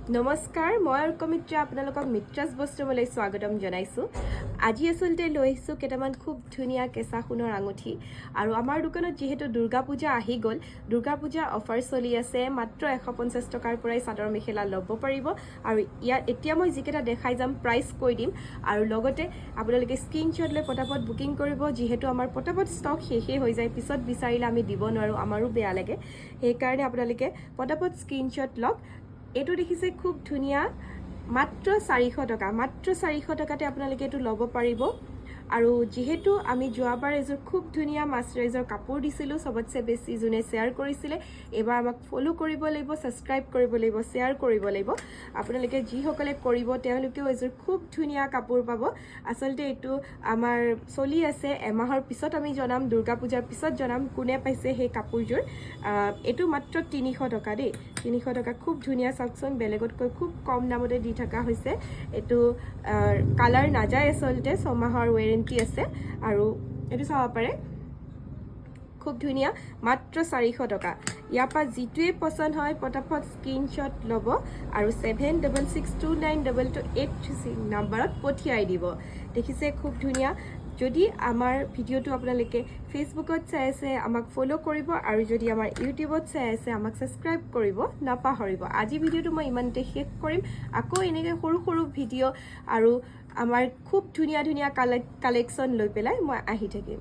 নমস্কাৰ মই অৰ্কমিত্ৰা আপোনালোকক মিত্ৰাস বস্ত্ৰমলৈ স্বাগতম জনাইছো আজি আসলতে লৈ আহিছো কেটামান খুব ধুনিয়া কেঁচা সোণৰ আঙুঠি আৰু আমাৰ দোকানত যেহেতু দুৰ্গা পূজা আহি গল দুৰ্গা পূজা অফাৰ চলি আছে মাত্ৰ 150 টকাৰ পৰাই চাদৰ মেখেলা ল'ব পাৰিব আৰু ইয়া এতিয়া মই যিকেটা দেখাই যাম প্ৰাইস কৈ দিম আৰু লগতে আপোনালোকে স্ক্ৰিনশ্বট লৈ পটাপট বুকিং কৰিব যেহেতু আমাৰ পটাপট ষ্টক শেষে হৈ যায় পিছত বিচাৰিলে আমি দিব নোৱাৰো আমাৰো বেয়া লাগে সেই কাৰণে আপোনালোকে পটাপট স্ক্ৰিনশ্বট লওক এটো দেখিছে খুব ধুনিয়া মাত্ৰ 400 টকা মাত্ৰ 400 টকাতে আপোনালোকে এটো ল'ব পাৰিব আৰু যেহেতু আমি যোৱাবাৰ এজোৰ খুব ধুনিয়া মাস্টাৰাইজৰ কাপোৰ দিছিলো সবতছে বেছি জুনে শেয়াৰ কৰিছিলে এবাৰ আমাক ফলো কৰিব লাগিব সাবস্ক্ৰাইব কৰিব লাগিব শেয়াৰ কৰিব লাগিব আপোনালোকে যি সকলে কৰিব তেওঁলোকেও এজোৰ খুব ধুনিয়া কাপোৰ পাব আসলতে এটো আমাৰ চলি আছে এমাহৰ পিছত আমি জনাম দুৰ্গা পূজাৰ পিছত জনাম কোনে পাইছে সেই কাপোৰজোৰ এটো মাত্ৰ 300 টকা দেই 300 টকা খুব ধুনিয়া সাকচন বেলেগতকৈ খুব কম দামতে দি থাকা হৈছে এটো কালাৰ না যায় আসলতে 6 মাহৰ ওয়াৰেন্টি আছে আৰু এটো চাব পাৰে খুব ধুনিয়া মাত্ৰ 400 টকা ইয়াপা জিটোৱে পছন্দ হয় পটাপট স্ক্ৰিনশ্বট লব আৰু 7662922836 নম্বৰত পঠিয়াই দিব দেখিছে খুব ধুনিয়া যদি আমাৰ ভিডিওটো আপোনালোকে ফেসবুকত চাই আছে আমাক ফলো কৰিব আৰু যদি আমাৰ ইউটিউবত চাই আছে আমাক সাবস্ক্ৰাইব কৰিব নাপাহৰিব আজি ভিডিওটো মই ইমানতে শেষ কৰিম আকৌ এনেকৈ সৰু সৰু ভিডিও আৰু আমাৰ খুব ধুনিয়া ধুনিয়া কালেকশন লৈ পেলাই মই আহি থাকিম